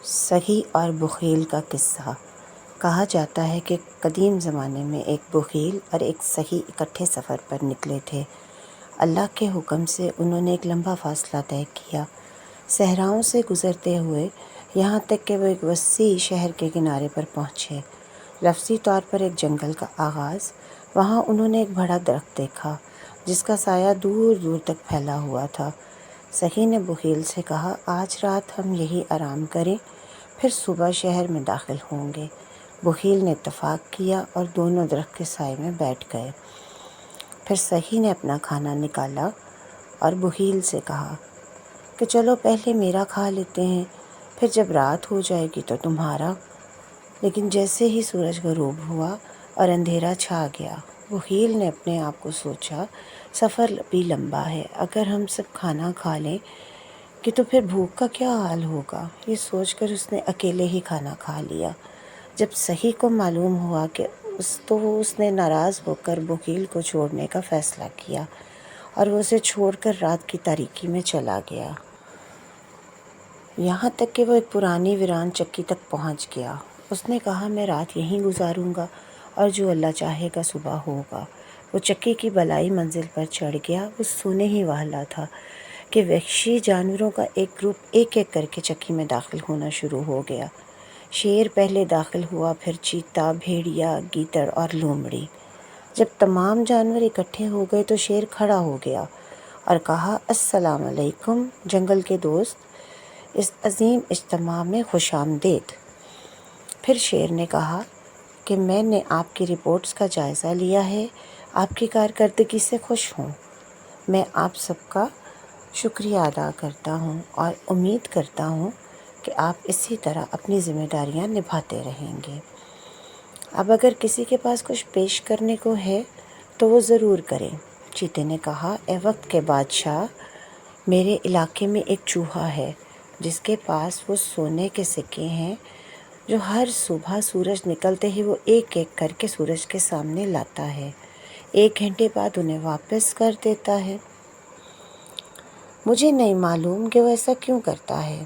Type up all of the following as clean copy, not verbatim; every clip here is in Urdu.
سخی اور بخیل کا قصہ۔ کہا جاتا ہے کہ قدیم زمانے میں ایک بخیل اور ایک سخی اکٹھے سفر پر نکلے تھے۔ اللہ کے حکم سے انہوں نے ایک لمبا فاصلہ طے کیا، صحراؤں سے گزرتے ہوئے یہاں تک کہ وہ ایک وسیع شہر کے کنارے پر پہنچے۔ لفظی طور پر ایک جنگل کا آغاز۔ وہاں انہوں نے ایک بڑا درخت دیکھا جس کا سایہ دور دور تک پھیلا ہوا تھا۔ سخی نے بخیل سے کہا، آج رات ہم یہی آرام کریں، پھر صبح شہر میں داخل ہوں گے۔ بخیل نے اتفاق کیا اور دونوں درخت کے سائے میں بیٹھ گئے۔ پھر سخی نے اپنا کھانا نکالا اور بخیل سے کہا کہ چلو پہلے میرا کھا لیتے ہیں، پھر جب رات ہو جائے گی تو تمہارا۔ لیکن جیسے ہی سورج غروب ہوا اور اندھیرا چھا گیا، بخیل نے اپنے آپ کو سوچا، سفر بھی لمبا ہے، اگر ہم سب کھانا کھا لیں کہ تو پھر بھوک کا کیا حال ہوگا۔ یہ سوچ کر اس نے اکیلے ہی کھانا کھا لیا۔ جب سخی کو معلوم ہوا کہ اس نے ناراض ہو کر بخیل کو چھوڑنے کا فیصلہ کیا اور وہ اسے چھوڑ کر رات کی تاریکی میں چلا گیا۔ یہاں تک کہ وہ ایک پرانی ویران چکی تک پہنچ گیا۔ اس نے کہا، میں رات یہیں گزاروں گا اور جو اللہ چاہے گا صبح ہوگا۔ وہ چکی کی بالائی منزل پر چڑھ گیا۔ وہ سونے ہی والا تھا کہ وحشی جانوروں کا ایک گروپ ایک ایک کر کے چکی میں داخل ہونا شروع ہو گیا۔ شیر پہلے داخل ہوا، پھر چیتا، بھیڑیا، گیدڑ اور لومڑی۔ جب تمام جانور اکٹھے ہو گئے تو شیر کھڑا ہو گیا اور کہا، السلام علیکم جنگل کے دوست، اس عظیم اجتماع میں خوش آمدید۔ پھر شیر نے کہا کہ میں نے آپ کی رپورٹس کا جائزہ لیا ہے، آپ کی کارکردگی سے خوش ہوں۔ میں آپ سب کا شکریہ ادا کرتا ہوں اور امید کرتا ہوں کہ آپ اسی طرح اپنی ذمہ داریاں نبھاتے رہیں گے۔ اب اگر کسی کے پاس کچھ پیش کرنے کو ہے تو وہ ضرور کریں۔ چیتے نے کہا، اے وقت کے بادشاہ، میرے علاقے میں ایک چوہا ہے جس کے پاس وہ سونے کے سکے ہیں جو ہر صبح سورج نکلتے ہی وہ ایک ایک کر کے سورج کے سامنے لاتا ہے، 1 گھنٹے بعد انہیں واپس کر دیتا ہے۔ مجھے نہیں معلوم کہ وہ ایسا کیوں کرتا ہے۔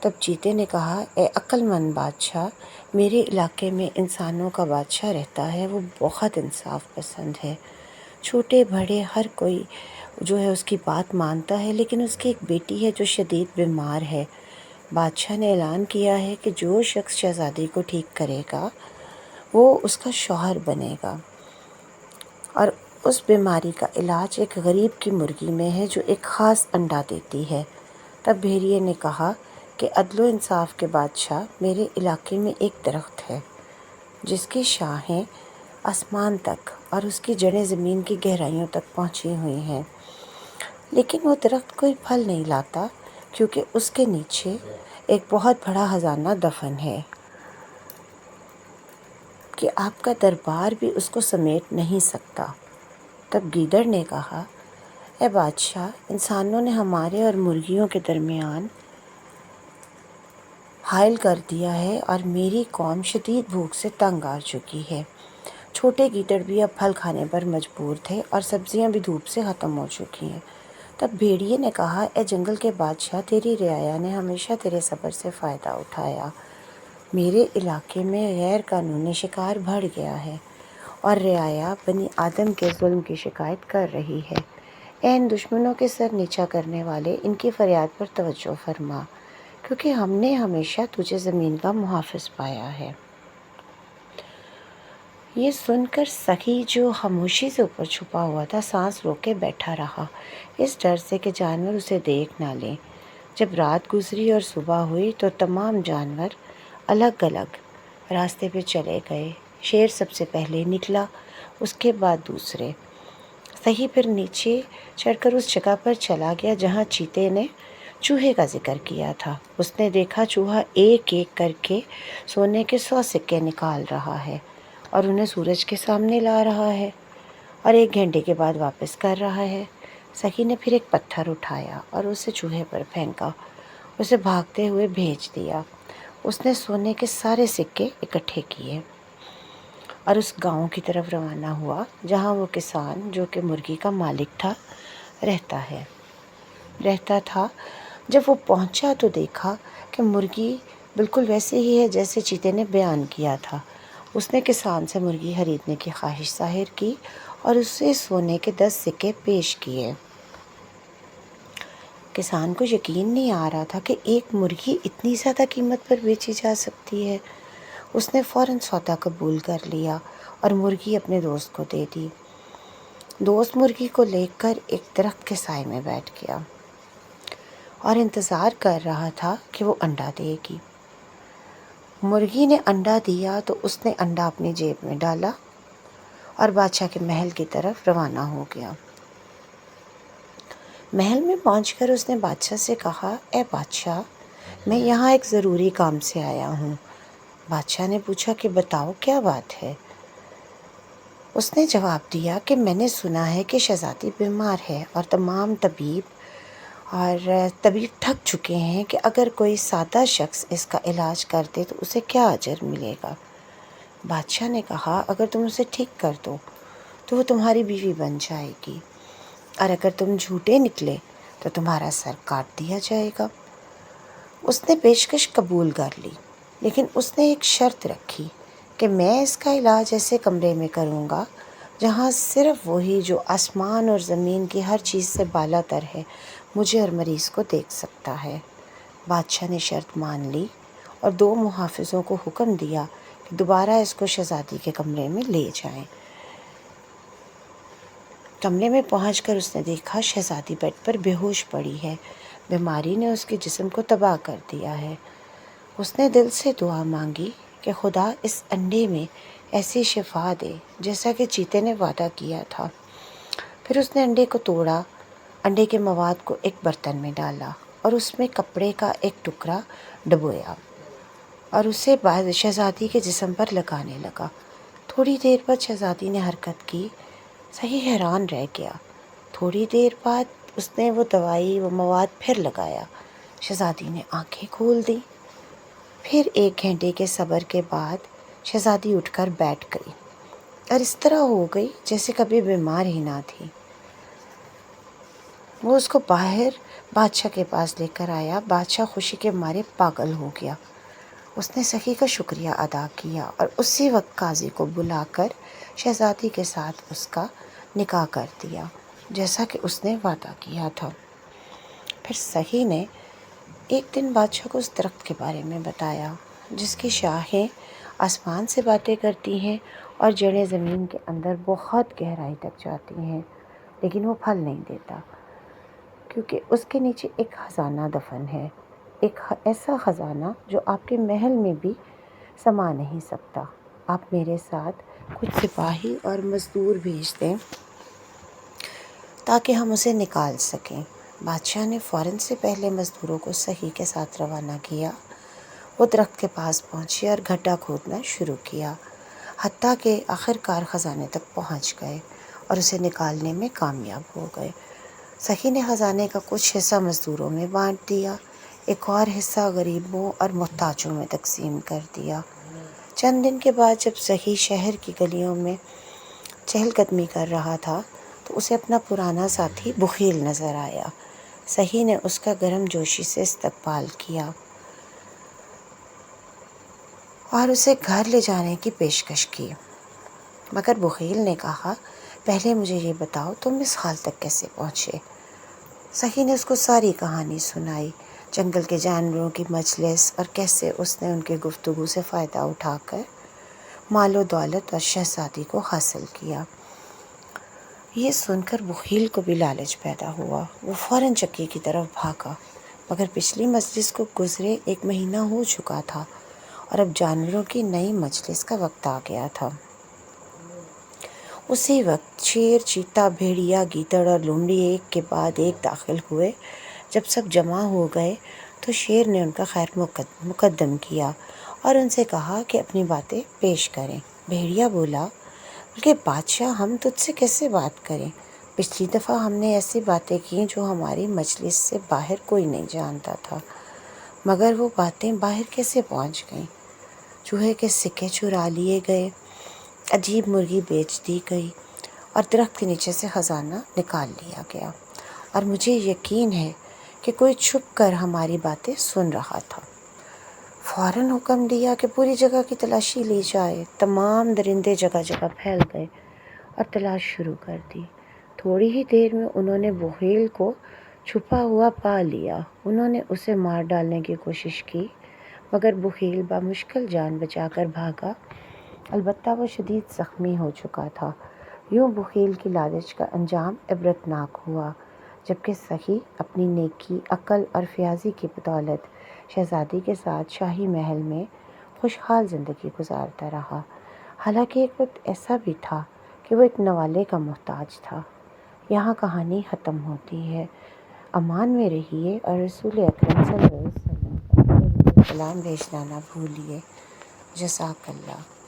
تب چیتے نے کہا، اے عقل مند بادشاہ، میرے علاقے میں انسانوں کا بادشاہ رہتا ہے، وہ بہت انصاف پسند ہے، چھوٹے بڑے ہر کوئی جو ہے اس کی بات مانتا ہے، لیکن اس کی ایک بیٹی ہے جو شدید بیمار ہے۔ بادشاہ نے اعلان کیا ہے کہ جو شخص شہزادی کو ٹھیک کرے گا وہ اس کا شوہر بنے گا، اور اس بیماری کا علاج ایک غریب کی مرغی میں ہے جو ایک خاص انڈا دیتی ہے۔ تب بھیڑیے نے کہا کہ عدل و انصاف کے بادشاہ، میرے علاقے میں ایک درخت ہے جس کی شاخیں آسمان تک اور اس کی جڑیں زمین کی گہرائیوں تک پہنچی ہوئی ہیں، لیکن وہ درخت کوئی پھل نہیں لاتا کیونکہ اس کے نیچے ایک بہت بڑا خزانہ دفن ہے کہ آپ کا دربار بھی اس کو سمیٹ نہیں سکتا۔ تب گیدڑ نے کہا، اے بادشاہ، انسانوں نے ہمارے اور مرغیوں کے درمیان حائل کر دیا ہے اور میری قوم شدید بھوک سے تنگ آ چکی ہے۔ چھوٹے گیدڑ بھی اب پھل کھانے پر مجبور تھے اور سبزیاں بھی دھوپ سے ختم ہو چکی ہیں۔ تب بھیڑیے نے کہا، اے جنگل کے بادشاہ، تیری رعایا نے ہمیشہ تیرے صبر سے فائدہ اٹھایا۔ میرے علاقے میں غیر قانونی شکار بڑھ گیا ہے اور رعایا بنی آدم کے ظلم کی شکایت کر رہی ہے۔ اے ان دشمنوں کے سر نیچا کرنے والے، ان کی فریاد پر توجہ فرما، کیونکہ ہم نے ہمیشہ تجھے زمین کا محافظ پایا ہے۔ یہ سن کر سخی جو خاموشی سے اوپر چھپا ہوا تھا سانس روک کے بیٹھا رہا، اس ڈر سے کہ جانور اسے دیکھ نہ لیں۔ جب رات گزری اور صبح ہوئی تو تمام جانور الگ الگ راستے پہ چلے گئے۔ شیر سب سے پہلے نکلا، اس کے بعد دوسرے۔ سخی پھر نیچے چڑھ کر اس جگہ پر چلا گیا جہاں چیتے نے چوہے کا ذکر کیا تھا۔ اس نے دیکھا چوہا ایک ایک کر کے سونے کے 100 سکے نکال رہا ہے اور انہیں سورج کے سامنے لا رہا ہے اور 1 گھنٹے کے بعد واپس کر رہا ہے۔ سخی نے پھر ایک پتھر اٹھایا اور اسے چوہے پر پھینکا، اسے بھاگتے ہوئے بھیج دیا۔ اس نے سونے کے سارے سکے اکٹھے کیے اور اس گاؤں کی طرف روانہ ہوا جہاں وہ کسان جو کہ مرغی کا مالک تھا رہتا تھا۔ جب وہ پہنچا تو دیکھا کہ مرغی بالکل ویسے ہی ہے جیسے چیتے نے بیان کیا تھا۔ اس نے کسان سے مرغی خریدنے کی خواہش ظاہر کی اور اسے سونے کے 10 سکے پیش کیے۔ کسان کو یقین نہیں آ رہا تھا کہ ایک مرغی اتنی زیادہ قیمت پر بیچی جا سکتی ہے۔ اس نے فوراً سودا قبول کر لیا اور مرغی اپنے دوست کو دے دی۔ دوست مرغی کو لے کر ایک درخت کے سائے میں بیٹھ گیا اور انتظار کر رہا تھا کہ وہ انڈا دے گی۔ مرغی نے انڈا دیا تو اس نے انڈا اپنی جیب میں ڈالا اور بادشاہ کے محل کی طرف روانہ ہو گیا۔ محل میں پہنچ کر اس نے بادشاہ سے کہا، اے بادشاہ، میں یہاں ایک ضروری کام سے آیا ہوں۔ بادشاہ نے پوچھا کہ بتاؤ کیا بات ہے؟ اس نے جواب دیا کہ میں نے سنا ہے کہ شہزادی بیمار ہے اور تمام طبیب تھک چکے ہیں کہ اگر کوئی سادہ شخص اس کا علاج کر دے تو اسے کیا اجر ملے گا۔ بادشاہ نے کہا، اگر تم اسے ٹھیک کر دو تو وہ تمہاری بیوی بن جائے گی، اور اگر تم جھوٹے نکلے تو تمہارا سر کاٹ دیا جائے گا۔ اس نے پیشکش قبول کر لی، لیکن اس نے ایک شرط رکھی کہ میں اس کا علاج ایسے کمرے میں کروں گا جہاں صرف وہی جو آسمان اور زمین کی ہر چیز سے بالا تر ہے مجھے اور مریض کو دیکھ سکتا ہے۔ بادشاہ نے شرط مان لی اور 2 محافظوں کو حکم دیا کہ دوبارہ اس کو شہزادی کے کمرے میں لے جائیں۔ کمرے میں پہنچ کر اس نے دیکھا شہزادی بیڈ پر بے ہوش پڑی ہے۔ بیماری نے اس کے جسم کو تباہ کر دیا ہے۔ اس نے دل سے دعا مانگی کہ خدا اس انڈے میں ایسی شفا دے جیسا کہ چیتے نے وعدہ کیا تھا۔ پھر اس نے انڈے کو توڑا، انڈے کے مواد کو ایک برتن میں ڈالا اور اس میں کپڑے کا ایک ٹکڑا ڈبویا اور اسے شہزادی کے جسم پر لگانے لگا۔ تھوڑی دیر بعد شہزادی نے حرکت کی۔ صحیح حیران رہ گیا۔ تھوڑی دیر بعد اس نے وہ مواد پھر لگایا۔ شہزادی نے آنکھیں کھول دیں۔ پھر 1 گھنٹے کے صبر کے بعد شہزادی اٹھ کر بیٹھ گئی اور اس طرح ہو گئی جیسے کبھی بیمار ہی نہ تھی۔ وہ اس کو باہر بادشاہ کے پاس لے کر آیا۔ بادشاہ خوشی کے مارے پاگل ہو گیا۔ اس نے سخی کا شکریہ ادا کیا اور اسی وقت قاضی کو بلا کر شہزادی کے ساتھ اس کا نکاح کر دیا جیسا کہ اس نے وعدہ کیا تھا۔ پھر سخی نے ایک دن بادشاہ کو اس درخت کے بارے میں بتایا جس کی شاخیں آسمان سے باتیں کرتی ہیں اور جڑیں زمین کے اندر بہت گہرائی تک جاتی ہیں، لیکن وہ پھل نہیں دیتا کیونکہ اس کے نیچے ایک خزانہ دفن ہے، ایک ایسا خزانہ جو آپ کے محل میں بھی سما نہیں سکتا۔ آپ میرے ساتھ کچھ سپاہی اور مزدور بھیج دیں تاکہ ہم اسے نکال سکیں۔ بادشاہ نے فوراً سے پہلے مزدوروں کو سخی کے ساتھ روانہ کیا۔ وہ درخت کے پاس پہنچے اور گڈھا کھودنا شروع کیا، حتیٰ کہ آخرکار خزانے تک پہنچ گئے اور اسے نکالنے میں کامیاب ہو گئے۔ سخی نے خزانے کا کچھ حصہ مزدوروں میں بانٹ دیا، ایک اور حصہ غریبوں اور محتاجوں میں تقسیم کر دیا۔ چند دن کے بعد جب سخی شہر کی گلیوں میں چہل قدمی کر رہا تھا تو اسے اپنا پرانا ساتھی بخیل نظر آیا۔ سخی نے اس کا گرم جوشی سے استقبال کیا اور اسے گھر لے جانے کی پیشکش کی، مگر بخیل نے کہا، پہلے مجھے یہ بتاؤ تم اس حال تک کیسے پہنچے؟ سخی نے اس کو ساری کہانی سنائی، جنگل کے جانوروں کی مجلس اور کیسے اس نے ان کے گفتگو سے فائدہ اٹھا کر مال و دولت اور شہزادی کو حاصل کیا۔ یہ سن کر بخیل کو بھی لالچ پیدا ہوا۔ وہ فوراً چکی کی طرف بھاگا، مگر پچھلی مجلس کو گزرے 1 مہینہ ہو چکا تھا اور اب جانوروں کی نئی مجلس کا وقت آ گیا تھا۔ اسی وقت شیر، چیتا، بھیڑیا، گیدڑ اور لومڑی ایک کے بعد ایک داخل ہوئے۔ جب سب جمع ہو گئے تو شیر نے ان کا خیر مقدم کیا اور ان سے کہا کہ اپنی باتیں پیش کریں۔ بھیڑیا بولا، بلکہ بادشاہ ہم تجھ سے کیسے بات کریں؟ پچھلی دفعہ ہم نے ایسی باتیں کیں جو ہماری مجلس سے باہر کوئی نہیں جانتا تھا، مگر وہ باتیں باہر کیسے پہنچ گئیں؟ چوہے کے سکے چرا لیے گئے، عجیب مرغی بیچ دی گئی اور درخت کے نیچے سے خزانہ نکال لیا گیا، اور مجھے یقین ہے کہ کوئی چھپ کر ہماری باتیں سن رہا تھا۔ فوراً حکم دیا کہ پوری جگہ کی تلاشی لی جائے۔ تمام درندے جگہ جگہ پھیل گئے اور تلاش شروع کر دی۔ تھوڑی ہی دیر میں انہوں نے بغیل کو چھپا ہوا پا لیا۔ انہوں نے اسے مار ڈالنے کی کوشش کی مگر بغیل بامشکل جان بچا کر بھاگا، البتہ وہ شدید زخمی ہو چکا تھا۔ یوں بغیل کی لالچ کا انجام عبرتناک ہوا، جبکہ سہی اپنی نیکی، عقل اور فیاضی کی بدولت شہزادی کے ساتھ شاہی محل میں خوشحال زندگی گزارتا رہا۔ حالانکہ ایک وقت ایسا بھی تھا کہ وہ ایک نوالے کا محتاج تھا۔ یہاں کہانی ختم ہوتی ہے۔ امان میں رہیے اور رسول اکرم صلی اللہ علیہ وسلم کا سلام بھیجنا نہ بھولیے۔ جزاک اللہ۔